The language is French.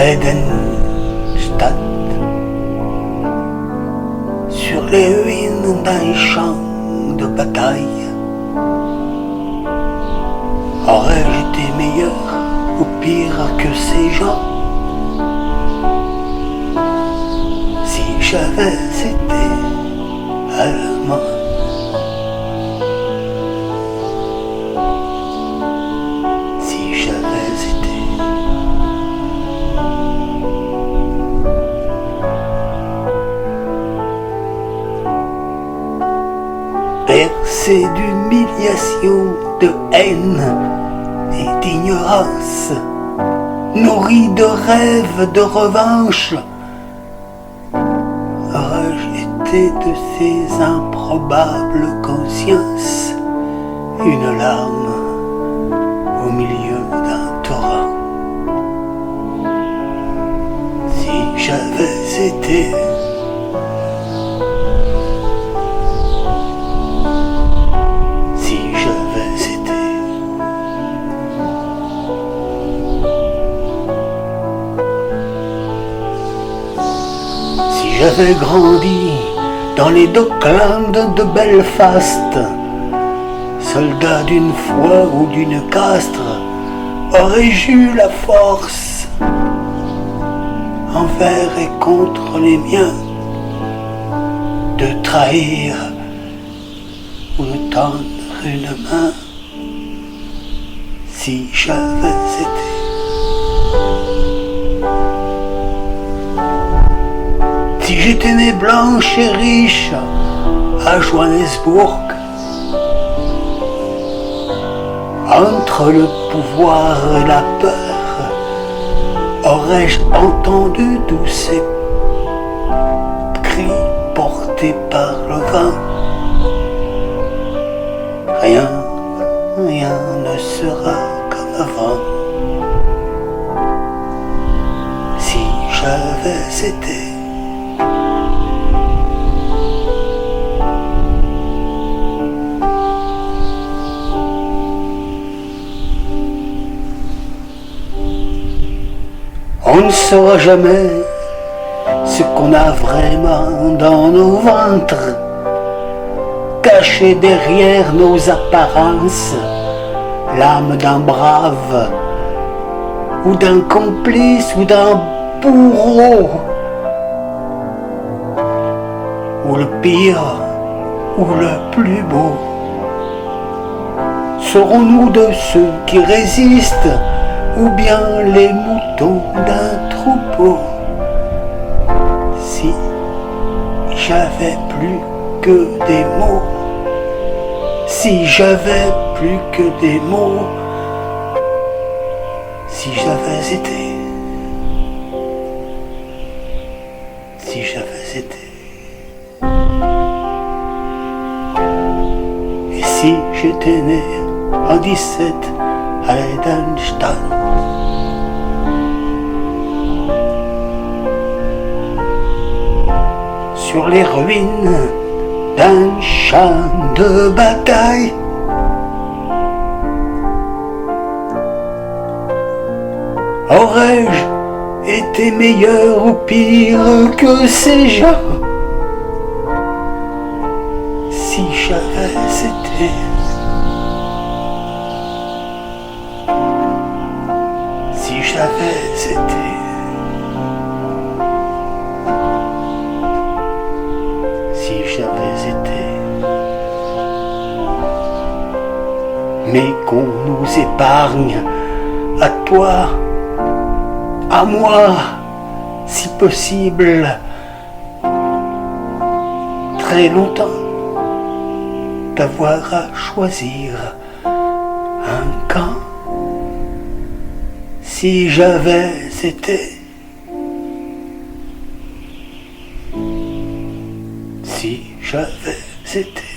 Heidenstadt, sur les ruines d'un champ de bataille. Aurais-je été meilleur ou pire que ces gens si j'avais été allemand? Si j'avais été bercé d'humiliation, de haine et d'ignorance, nourri de rêves de revanche, aurais-je été de ces improbables consciences une larme au milieu d'un torrent? Si j'avais été j'avais grandi dans les docklands de Belfast, soldat d'une foi ou d'une castre, aurais-je eu la force, envers et contre les miens, de trahir ou de tendre une main, si j'avais été si j'étais né blanche et riche à Johannesburg, entre le pouvoir et la peur, aurais-je entendu tous ces cris portés par le vent? Rien ne sera comme avant. Si j'avais été on ne saura jamais ce qu'on a vraiment dans nos ventres, caché derrière nos apparences, l'âme d'un brave, ou d'un complice, ou d'un bourreau, ou le pire, ou le plus beau. Serons-nous de ceux qui résistent, ou bien les moutons d'un troupeau? Si j'avais plus que des mots, si j'avais plus que des mots, si j'avais été, si j'avais été, et si j'étais né en 17 à Heidenstadt, sur les ruines d'un champ de bataille, aurais-je été meilleur ou pire que ces gens si j'avais été, si j'avais été, si j'avais été, mais qu'on nous épargne, à toi, à moi, si possible, très longtemps, d'avoir à choisir un camp. Si j'avais été, si j'avais été.